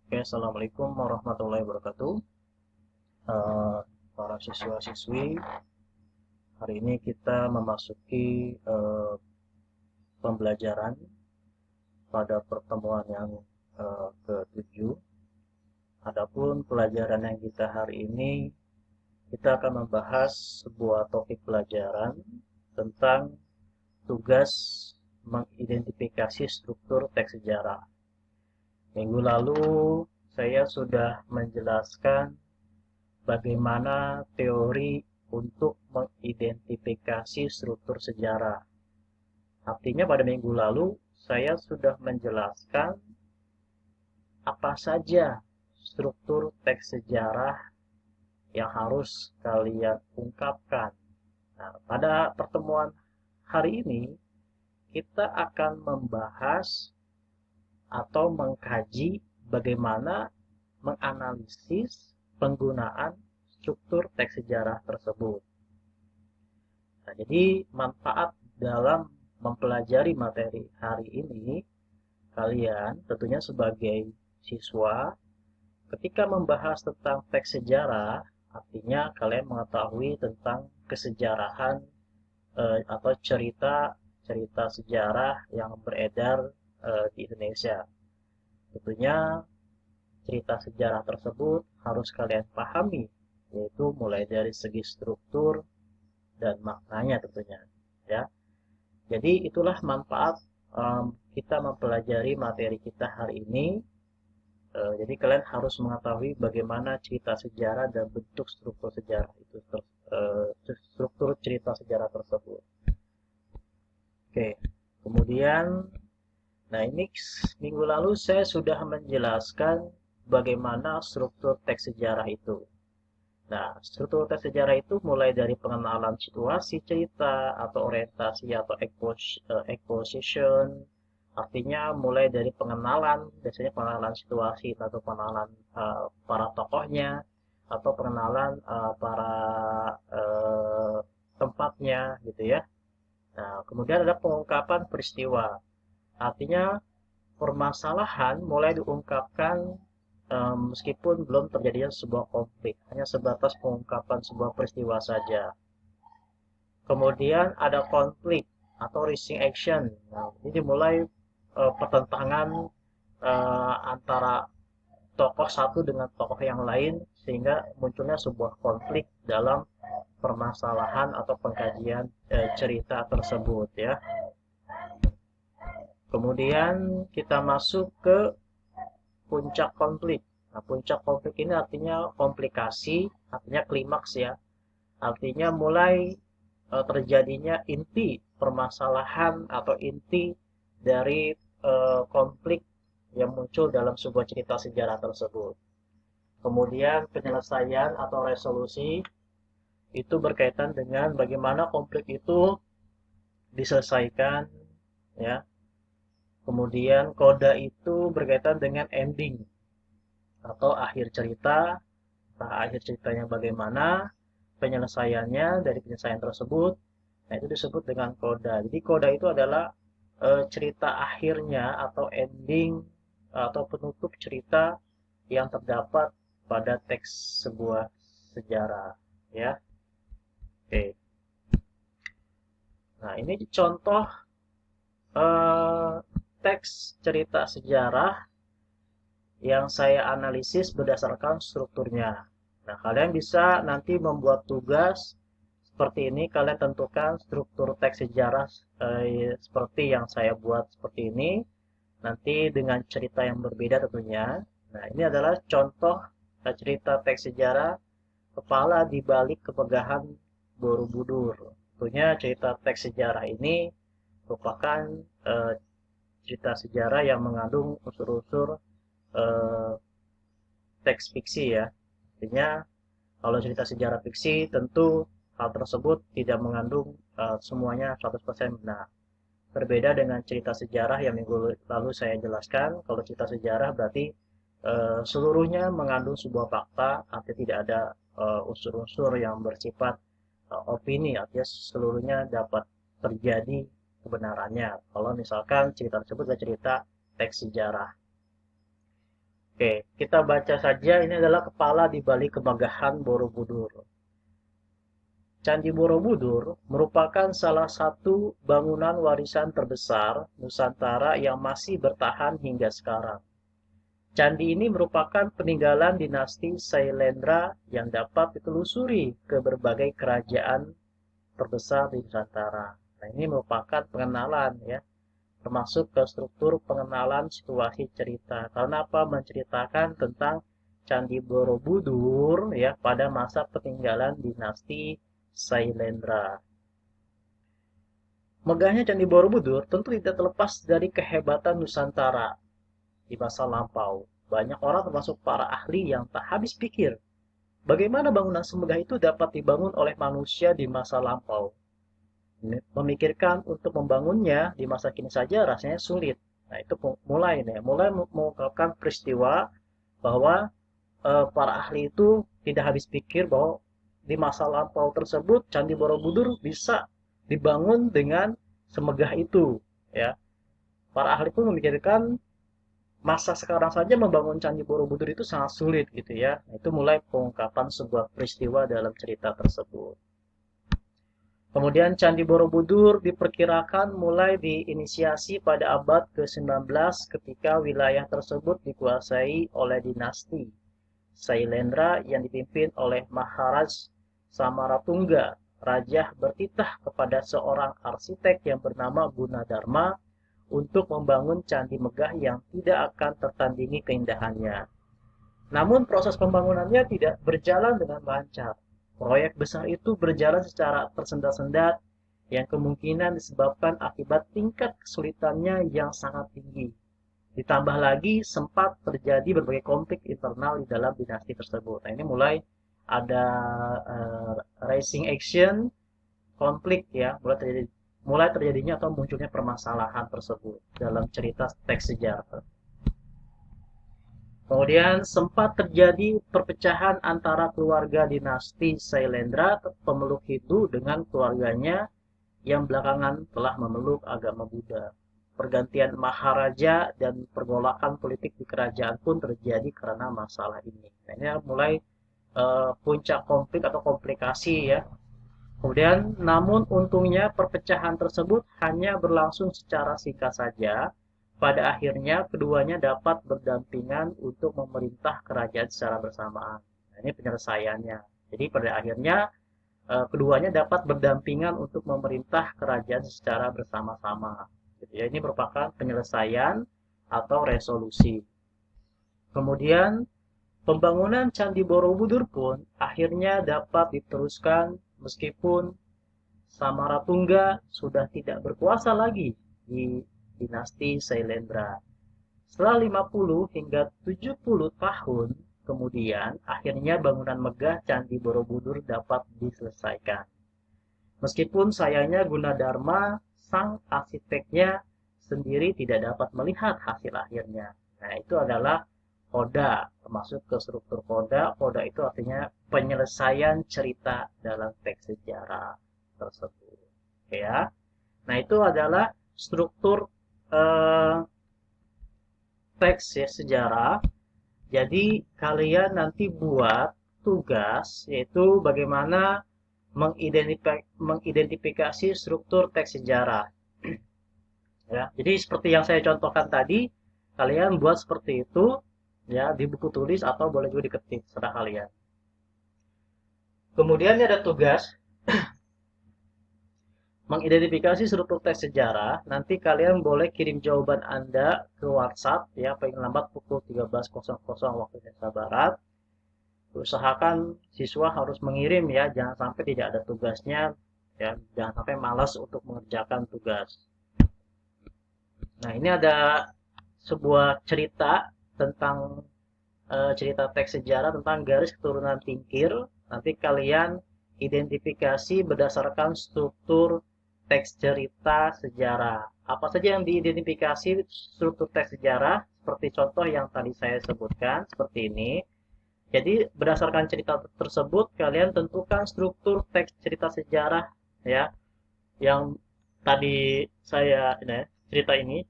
Oke, Assalamualaikum warahmatullahi wabarakatuh. Eh, para siswa-siswi, hari ini kita memasuki pembelajaran pada pertemuan yang ke-7. Adapun pelajaran yang kita hari ini, kita akan membahas sebuah topik pelajaran tentang tugas mengidentifikasi struktur teks sejarah. Minggu lalu saya sudah menjelaskan bagaimana teori untuk mengidentifikasi struktur sejarah. Artinya pada minggu lalu saya sudah menjelaskan apa saja struktur teks sejarah yang harus kalian ungkapkan. Nah, pada pertemuan hari ini kita akan membahas atau mengkaji bagaimana menganalisis penggunaan struktur teks sejarah tersebut. Nah, jadi manfaat dalam mempelajari materi hari ini, kalian tentunya sebagai siswa, ketika membahas tentang teks sejarah, artinya kalian mengetahui tentang kesejarahan atau cerita sejarah yang beredar di Indonesia. Tentunya cerita sejarah tersebut harus kalian pahami, yaitu mulai dari segi struktur dan maknanya tentunya, ya. Jadi itulah manfaat kita mempelajari materi kita hari ini. Jadi kalian harus mengetahui bagaimana cerita sejarah dan bentuk struktur sejarah itu, struktur cerita sejarah tersebut. Oke, kemudian, nah ini minggu lalu saya sudah menjelaskan bagaimana struktur teks sejarah itu. Nah, struktur teks sejarah itu mulai dari pengenalan situasi cerita atau orientasi atau exposition. Artinya mulai dari pengenalan, biasanya pengenalan situasi atau pengenalan para tokohnya atau pengenalan para uh, tempatnya gitu ya. Nah, kemudian ada pengungkapan peristiwa. Artinya permasalahan mulai diungkapkan meskipun belum terjadinya sebuah konflik, hanya sebatas pengungkapan sebuah peristiwa saja. Kemudian ada konflik atau rising action. Nah, ini dimulai pertentangan antara tokoh satu dengan tokoh yang lain sehingga munculnya sebuah konflik dalam permasalahan atau pengkajian cerita tersebut ya. Kemudian kita masuk ke puncak konflik. Nah, puncak konflik ini artinya komplikasi, artinya klimaks ya. Artinya mulai terjadinya inti permasalahan atau inti dari konflik yang muncul dalam sebuah cerita sejarah tersebut. Kemudian penyelesaian atau resolusi itu berkaitan dengan bagaimana konflik itu diselesaikan ya. Kemudian koda itu berkaitan dengan ending atau akhir cerita. Nah, akhir ceritanya bagaimana, penyelesaiannya dari penyelesaian tersebut. Nah, itu disebut dengan koda. Jadi koda itu adalah cerita akhirnya atau ending atau penutup cerita yang terdapat pada teks sebuah sejarah, ya. Oke. Nah, ini contoh eh, teks cerita sejarah yang saya analisis berdasarkan strukturnya. Nah, kalian bisa nanti membuat tugas seperti ini, kalian tentukan struktur teks sejarah seperti yang saya buat seperti ini, nanti dengan cerita yang berbeda tentunya. Nah, ini adalah contoh cerita teks sejarah kepala di balik kemegahan Borobudur. Tentunya cerita teks sejarah ini merupakan eh, cerita sejarah yang mengandung unsur-unsur eh, teks fiksi ya. Artinya kalau cerita sejarah fiksi tentu hal tersebut tidak mengandung semuanya 100% benar. Berbeda dengan cerita sejarah yang minggu lalu saya jelaskan, kalau cerita sejarah berarti seluruhnya mengandung sebuah fakta, artinya tidak ada unsur-unsur yang bersifat opini, artinya seluruhnya dapat terjadi kebenarannya. Kalau misalkan cerita tersebut adalah cerita teks sejarah. Oke, kita baca saja. Ini adalah kepala di balik kemegahan Borobudur. Candi Borobudur merupakan salah satu bangunan warisan terbesar Nusantara yang masih bertahan hingga sekarang. Candi ini merupakan peninggalan dinasti Sailendra yang dapat ditelusuri ke berbagai kerajaan terbesar di Nusantara. Nah, ini merupakan pengenalan ya, termasuk ke struktur pengenalan situasi cerita. Karena apa? Menceritakan tentang Candi Borobudur ya pada masa peninggalan dinasti Sailendra. Megahnya Candi Borobudur tentu tidak terlepas dari kehebatan Nusantara di masa lampau. Banyak orang termasuk para ahli yang tak habis pikir bagaimana bangunan semegah itu dapat dibangun oleh manusia di masa lampau. Memikirkan untuk membangunnya di masa kini saja rasanya sulit. Nah, itu mulai mengungkapkan peristiwa bahwa para ahli itu tidak habis pikir bahwa di masa lampau tersebut Candi Borobudur bisa dibangun dengan semegah itu, ya. Para ahli pun memikirkan masa sekarang saja membangun Candi Borobudur itu sangat sulit gitu ya. Itu mulai pengungkapan sebuah peristiwa dalam cerita tersebut. Kemudian Candi Borobudur diperkirakan mulai diinisiasi pada abad ke-19 ketika wilayah tersebut dikuasai oleh dinasti Sailendra yang dipimpin oleh Maharaj Samaratungga. Raja bertitah kepada seorang arsitek yang bernama Gunadarma untuk membangun candi megah yang tidak akan tertandingi keindahannya. Namun proses pembangunannya tidak berjalan dengan lancar. Proyek besar itu berjalan secara tersendat-sendat yang kemungkinan disebabkan akibat tingkat kesulitannya yang sangat tinggi. Ditambah lagi sempat terjadi berbagai konflik internal di dalam dinasti tersebut. Nah, ini mulai ada rising action, konflik ya, mulai terjadinya atau munculnya permasalahan tersebut dalam cerita teks sejarah. Kemudian sempat terjadi perpecahan antara keluarga dinasti Sailendra, pemeluk Hindu, dengan keluarganya yang belakangan telah memeluk agama Buddha. Pergantian maharaja dan pergolakan politik di kerajaan pun terjadi karena masalah ini. Nah, ini mulai puncak konflik atau komplikasi ya. Kemudian, namun untungnya perpecahan tersebut hanya berlangsung secara singkat saja. Pada akhirnya keduanya dapat berdampingan untuk memerintah kerajaan secara bersamaan. Nah, ini penyelesaiannya. Jadi pada akhirnya keduanya dapat berdampingan untuk memerintah kerajaan secara bersama-sama. Gitu ya. Ini merupakan penyelesaian atau resolusi. Kemudian pembangunan Candi Borobudur pun akhirnya dapat diteruskan meskipun Samaratungga sudah tidak berkuasa lagi di dinasti Sailendra. Setelah 50 hingga 70 tahun kemudian, akhirnya bangunan megah Candi Borobudur dapat diselesaikan. Meskipun sayangnya Gunadarma, sang arsiteknya sendiri tidak dapat melihat hasil akhirnya. Nah, itu adalah koda, termasuk ke struktur koda. Koda itu artinya penyelesaian cerita dalam teks sejarah tersebut. Ya. Nah, itu adalah struktur eh, teks ya sejarah. Jadi kalian nanti buat tugas yaitu bagaimana mengidentifikasi struktur teks sejarah. Ya, jadi seperti yang saya contohkan tadi, kalian buat seperti itu ya di buku tulis atau boleh juga diketik serah kalian. Kemudian ada tugas mengidentifikasi struktur teks sejarah. Nanti kalian boleh kirim jawaban Anda ke WhatsApp ya paling lambat pukul 13.00 waktu Indonesia Barat. Usahakan siswa harus mengirim ya, jangan sampai tidak ada tugasnya ya, jangan sampai malas untuk mengerjakan tugas. Nah, ini ada sebuah cerita tentang cerita teks sejarah tentang garis keturunan Tingkir. Nanti kalian identifikasi berdasarkan struktur teks cerita sejarah. Apa saja yang diidentifikasi struktur teks sejarah? Seperti contoh yang tadi saya sebutkan, seperti ini. Jadi berdasarkan cerita tersebut, kalian tentukan struktur teks cerita sejarah ya, yang tadi saya cerita ini.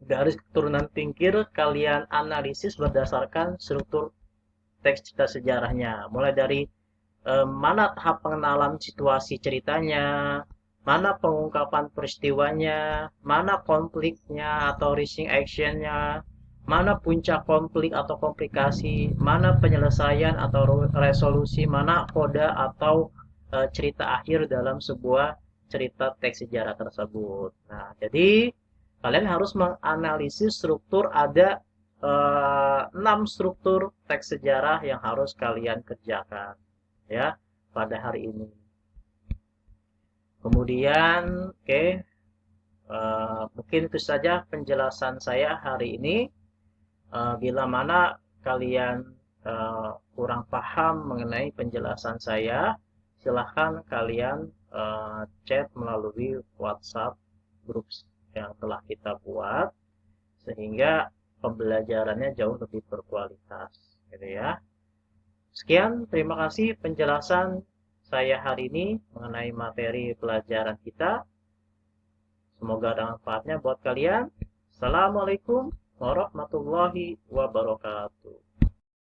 Garis keturunan pinggir kalian analisis berdasarkan struktur teks cerita sejarahnya. Mulai dari mana tahap pengenalan situasi ceritanya, mana pengungkapan peristiwanya, mana konfliknya atau rising actionnya, mana puncak konflik atau komplikasi, mana penyelesaian atau resolusi, mana koda atau cerita akhir dalam sebuah cerita teks sejarah tersebut. Nah, jadi kalian harus menganalisis struktur ada 6 struktur teks sejarah yang harus kalian kerjakan ya pada hari ini. Kemudian, oke, mungkin itu saja penjelasan saya hari ini. Bila mana kalian kurang paham mengenai penjelasan saya, silahkan kalian chat melalui WhatsApp grup yang telah kita buat sehingga pembelajarannya jauh lebih berkualitas, gitu ya. Sekian, terima kasih penjelasan saya hari ini mengenai materi pelajaran kita. Semoga ada manfaatnya buat kalian. Assalamualaikum warahmatullahi wabarakatuh.